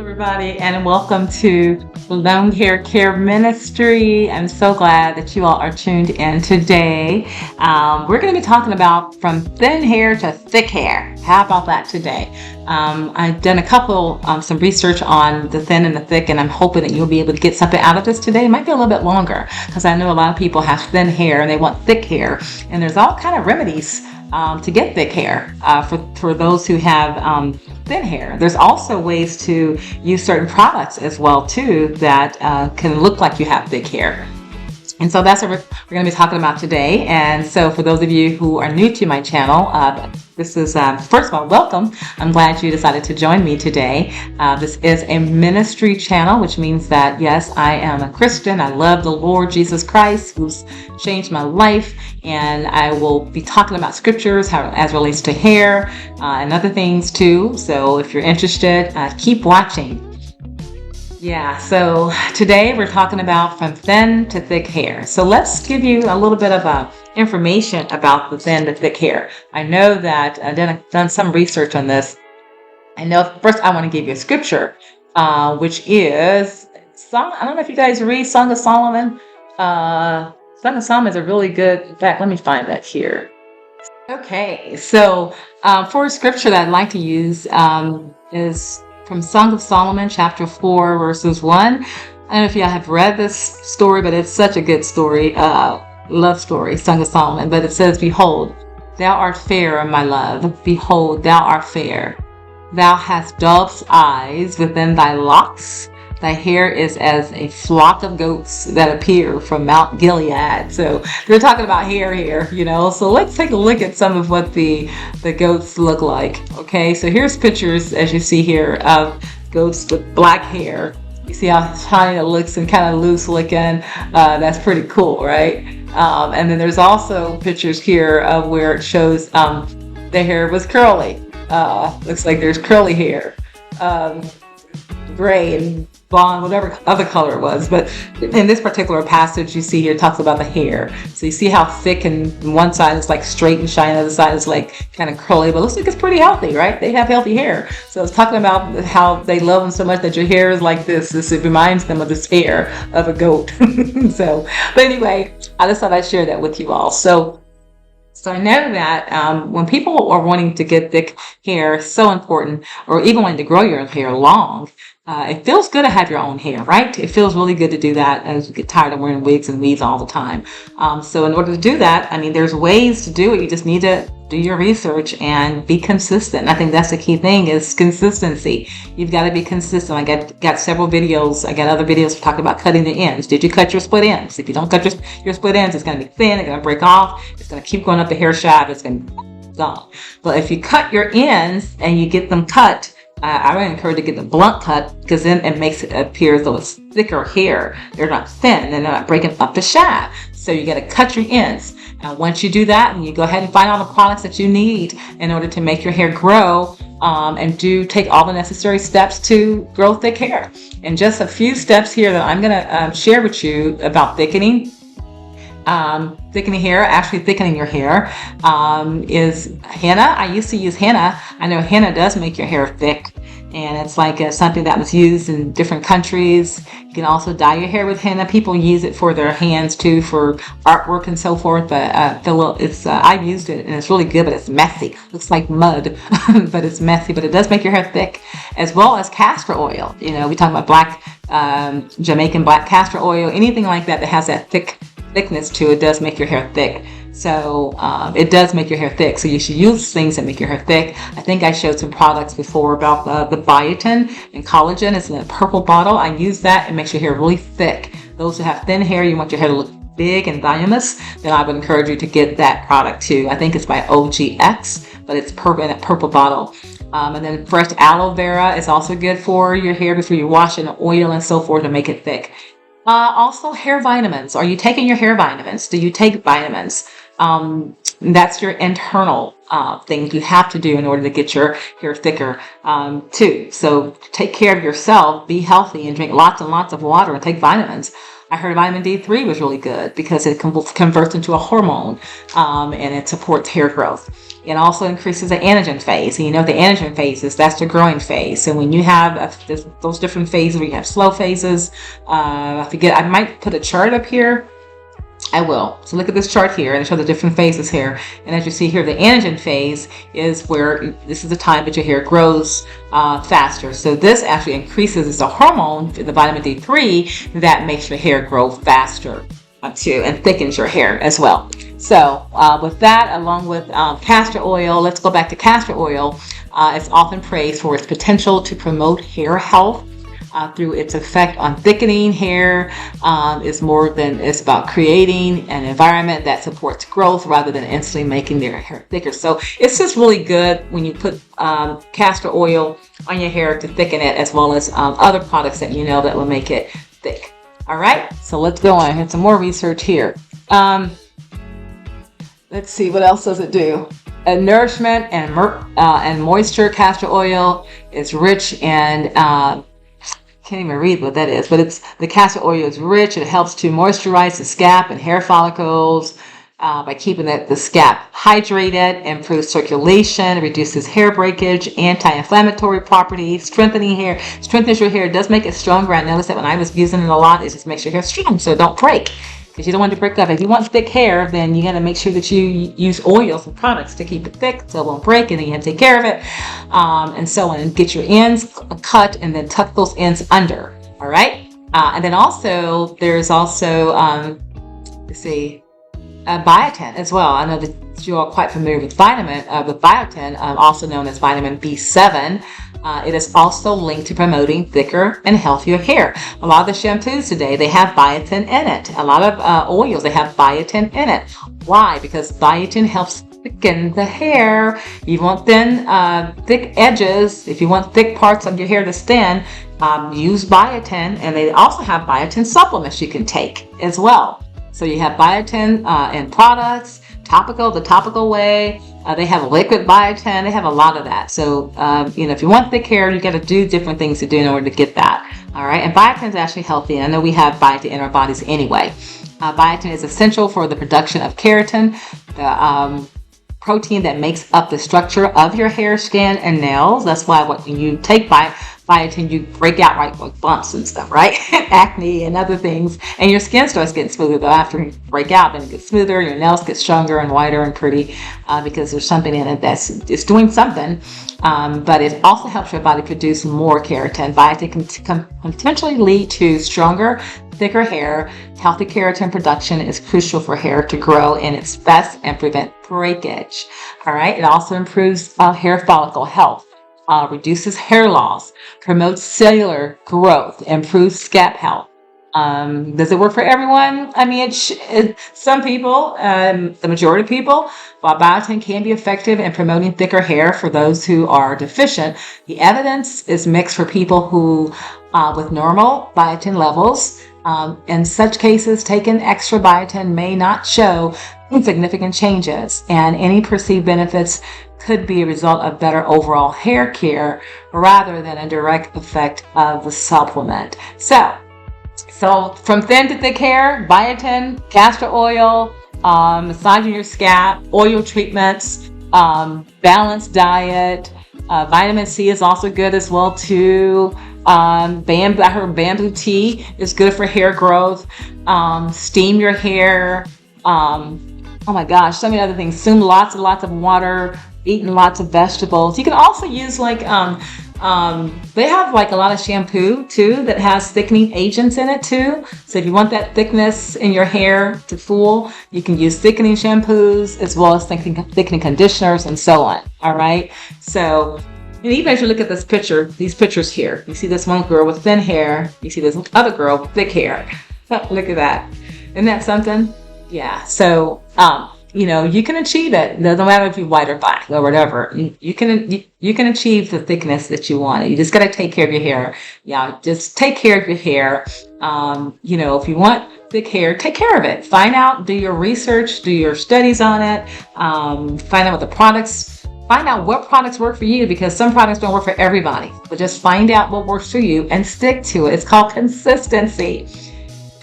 Everybody, and welcome to Long Hair Care Ministry. I'm so glad that you all are tuned in today. We're going to be talking about from thin hair to thick hair. How about that today? I've done a couple, some research on the thin and the thick, and I'm hoping that you'll be able to get something out of this today. It might be a little bit longer because I know a lot of people have thin hair and they want thick hair, and there's all kind of remedies to get thick hair for those who have thin hair. There's also ways to use certain products as well too that can look like you have thick hair. And so that's what we're going to be talking about today. And so for those of you who are new to my channel, this is, first of all, welcome. I'm glad you decided to join me today. This is a ministry channel, which means that, yes, I am a Christian. I love the Lord Jesus Christ, who's changed my life. And I will be talking about scriptures as relates to hair and other things too. So if you're interested, keep watching. Yeah, so today we're talking about from thin to thick hair. So let's give you a little bit of information about the thin to thick hair. I know that I've done some research on this. I know first I want to give you a scripture, which is I don't know if you guys read Song of Solomon. Song of Solomon is a really good, in fact, let me find that here. Okay, so for a scripture that I'd like to use is from Song of Solomon, chapter 4, verses 1. I don't know if y'all have read this story, but it's such a good story, love story, Song of Solomon. But it says, "Behold, thou art fair, my love. Behold, thou art fair. Thou hast dove's eyes within thy locks. Thy hair is as a flock of goats that appear from Mount Gilead." So we're talking about hair here, So let's take a look at some of what the goats look like. Okay, so here's pictures, as you see here, of goats with black hair. You see how shiny it looks and kind of loose looking. That's pretty cool, right? And then there's also pictures here of where it shows the hair was curly. Looks like there's curly hair. Gray and blonde, whatever other color it was. But in this particular passage you see here, it talks about the hair. So you see how thick, and one side is like straight and shiny, the other side is like kind of curly, but it looks like it's pretty healthy, right? They have healthy hair. So it's talking about how they love them so much that your hair is like this. It reminds them of this hair of a goat. But anyway, I just thought I'd share that with you all. So I know that when people are wanting to get thick hair, so important, or even wanting to grow your hair long, it feels good to have your own hair, right? It feels really good to do that as you get tired of wearing wigs and weaves all the time. So in order to do that, there's ways to do it. You just need to do your research and be consistent. I think that's the key thing, is consistency. You've got to be consistent. I got several videos. I got other videos talking about cutting the ends. Did you cut your split ends? If you don't cut your split ends, it's going to be thin. It's going to break off. It's going to keep going up the hair shaft. It's going to be gone. But if you cut your ends and you get them cut, I would encourage you to get the blunt cut, because then it makes it appear as though it's thicker hair. They're not thin, and they're not breaking up the shaft. So you got to cut your ends. And once you do that, and you go ahead and find all the products that you need in order to make your hair grow, and take all the necessary steps to grow thick hair. And just a few steps here that I'm going to share with you about thickening. Thickening hair, actually thickening your hair, is henna. I used to use henna. I know henna does make your hair thick, and it's like something that was used in different countries. You can also dye your hair with henna. People use it for their hands too, for artwork and so forth. But I've used it, and it's really good, but it's messy. Looks like mud, but it's messy. But it does make your hair thick, as well as castor oil. We talk about black Jamaican black castor oil, anything like that has that thickness to it does make your hair thick. So it does make your hair thick. So you should use things that make your hair thick. I think I showed some products before about the biotin and collagen. It's in a purple bottle. I use that. It makes your hair really thick. Those who have thin hair, you want your hair to look big and voluminous, then I would encourage you to get that product too. I think it's by OGX, but it's purple in a purple bottle. And then fresh aloe vera is also good for your hair before you wash it in oil and so forth to make it thick. Also, hair vitamins. Are you taking your hair vitamins? Do you take vitamins? That's your internal things you have to do in order to get your hair thicker too. So take care of yourself, be healthy, and drink lots and lots of water and take vitamins. I heard vitamin D3 was really good because it converts into a hormone, and it supports hair growth. It also increases the anagen phase. And you know the anagen phase is, that's the growing phase. So when you have those different phases where you have slow phases, I forget, I might put a chart up here. I will. So look at this chart here and show the different phases here. And as you see here, the anagen phase is where this is the time that your hair grows faster. So this actually increases, it's a hormone, the vitamin D3, that makes your hair grow faster too, and thickens your hair as well. So with that, along with castor oil, let's go back to castor oil. It's often praised for its potential to promote hair health. Through its effect on thickening hair. It's about creating an environment that supports growth rather than instantly making their hair thicker. So it's just really good when you put castor oil on your hair to thicken it, as well as other products that you know that will make it thick. All right, so let's go on. Here's some more research here. Let's see, what else does it do? Nourishment and moisture. Castor oil is rich in can't even read what that is, but the castor oil is rich. It helps to moisturize the scalp and hair follicles by keeping the scalp hydrated, improves circulation, reduces hair breakage, anti-inflammatory properties, strengthens your hair. It does make it stronger. I noticed that when I was using it a lot, it just makes your hair strong, so don't break. Because you don't want to break up. If you want thick hair, then you got to make sure that you use oils and products to keep it thick so it won't break, and then you have to take care of it, and so on. And get your ends cut and then tuck those ends under. All right. And then also there's also biotin as well. I know that you are quite familiar with biotin, also known as vitamin B7. It is also linked to promoting thicker and healthier hair. A lot of the shampoos today, they have biotin in it. A lot of oils, they have biotin in it. Why? Because biotin helps thicken the hair. You want thin, thick edges. If you want thick parts of your hair to stand, use biotin. And they also have biotin supplements you can take as well. So you have biotin in products, the topical way. They have liquid biotin. They have a lot of that. So, if you want thick hair, you got to do different things to do in order to get that. All right. And biotin is actually healthy. I know we have biotin in our bodies anyway. Biotin is essential for the production of keratin, the protein that makes up the structure of your hair, skin, and nails. That's why when you take biotin, you break out like bumps and stuff, right? Acne and other things. And your skin starts getting smoother, though. After you break out, then it gets smoother, your nails get stronger and whiter and pretty, because there's something in it it's doing something. But it also helps your body produce more keratin. Biotin can potentially lead to stronger, thicker hair. Healthy keratin production is crucial for hair to grow in its best and prevent breakage. All right. It also improves hair follicle health. Reduces hair loss, promotes cellular growth, improves scalp health. Does it work for everyone? I mean, some people, the majority of people, while biotin can be effective in promoting thicker hair for those who are deficient, the evidence is mixed for people who, with normal biotin levels. In such cases, taking extra biotin may not show significant changes, and any perceived benefits could be a result of better overall hair care rather than a direct effect of the supplement. So from thin to thick hair, biotin, castor oil, massaging your scalp, oil treatments, balanced diet. Vitamin C is also good as well too. I heard bamboo tea is good for hair growth. Steam your hair. Oh my gosh, so many other things. Consume lots of water. Eating lots of vegetables. You can also use they have like a lot of shampoo too that has thickening agents in it too. So if you want that thickness in your hair to fool, you can use thickening shampoos as well as thickening conditioners and so on. All right. So, and even as you look at these pictures here, you see this one girl with thin hair. You see this other girl with thick hair. Look at that. Isn't that something? Yeah. So, you can achieve it. No matter if you're white or black or whatever. You can achieve the thickness that you want. You just got to take care of your hair. Yeah, just take care of your hair. If you want thick hair, take care of it. Do your research, do your studies on it. Find out what products work for you, because some products don't work for everybody. But just find out what works for you and stick to it. It's called consistency.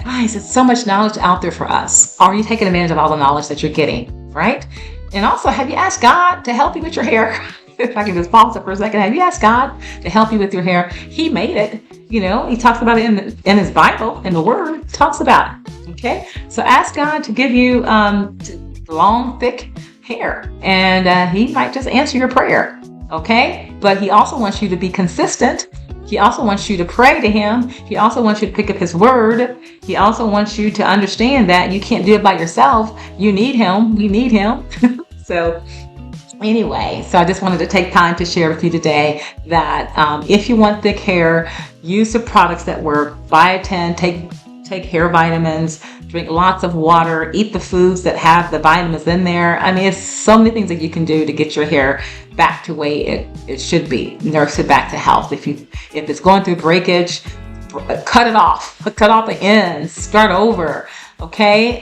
Guys, it's so much knowledge out there for us. Are you taking advantage of all the knowledge that you're getting, right? And also, have you asked God to help you with your hair? If I can just pause it for a second. Have you asked God to help you with your hair? He made it. You know, he talks about it in his Bible, in the Word, talks about it. Okay? So ask God to give you long, thick hair, and he might just answer your prayer. Okay? But he also wants you to be consistent. He also wants you to pray to him. He also wants you to pick up his word. He also wants you to understand that you can't do it by yourself. You need him. We need him. So anyway, so I just wanted to take time to share with you today that if you want thick hair, use the products that work. Biotin, take hair vitamins, drink lots of water, eat the foods that have the vitamins in there. I mean, it's so many things that you can do to get your hair back to the way it should be, nurse it back to health. If it's going through breakage, cut it off. Cut off the ends. Start over. Okay.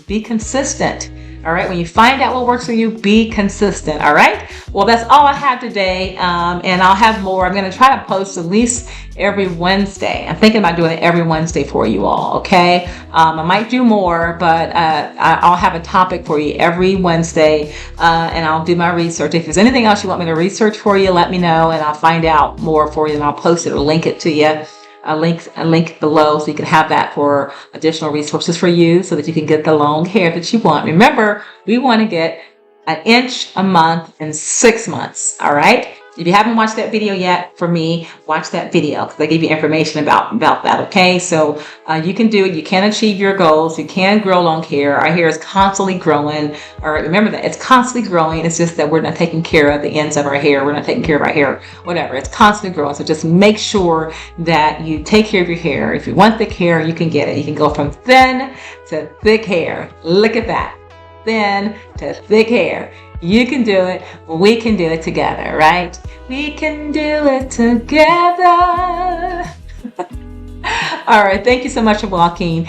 Be consistent. All right. When you find out what works for you, be consistent. All right. Well, that's all I have today. And I'll have more. I'm going to try to post at least every Wednesday. I'm thinking about doing it every Wednesday for you all. Okay. I might do more, but I'll have a topic for you every Wednesday. And I'll do my research. If there's anything else you want me to research for you, let me know and I'll find out more for you and I'll post it or link it to you. A link below so you can have that for additional resources for you so that you can get the long hair that you want. Remember, we want to get an inch a month in 6 months. All right. If you haven't watched that video yet, for me, watch that video because I give you information about that. Okay. So you can do it. You can achieve your goals. You can grow long hair. Our hair is constantly growing. All right. Remember that it's constantly growing. It's just that we're not taking care of the ends of our hair. We're not taking care of our hair, whatever. It's constantly growing. So just make sure that you take care of your hair. If you want thick hair, you can get it. You can go from thin to thick hair. Look at that. Thin to thick hair. You can do it. We can do it together, right? We can do it together. All right. Thank you so much for watching.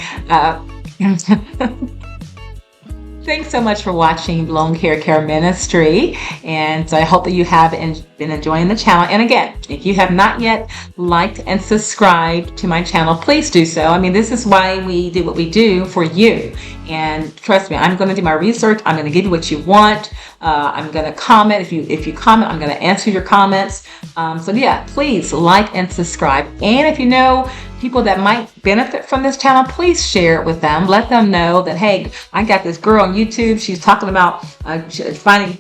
Thanks so much for watching Long Hair Care Ministry. And so I hope that you have been enjoying the channel. And again, if you have not yet liked and subscribed to my channel, please do so. I mean, this is why we do what we do for you. And trust me, I'm going to do my research. I'm going to give you what you want. I'm going to comment. If you comment, I'm going to answer your comments. So yeah, please like and subscribe. And if you know people that might benefit from this channel, please share it with them. Let them know that, hey, I got this girl on YouTube. She's talking about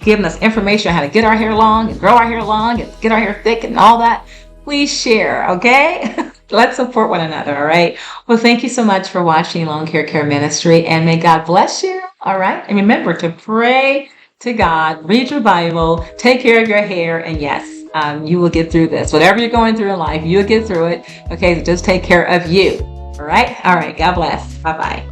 giving us information on how to get our hair long and grow our hair long and get our hair thick and all that. Please share, okay? Let's support one another, all right? Well, thank you so much for watching Long Hair Care Ministry, and may God bless you, all right? And remember to pray to God, read your Bible, take care of your hair, and yes, you will get through this. Whatever you're going through in life, you'll get through it. Okay, so just take care of you. All right? All right. God bless. Bye-bye.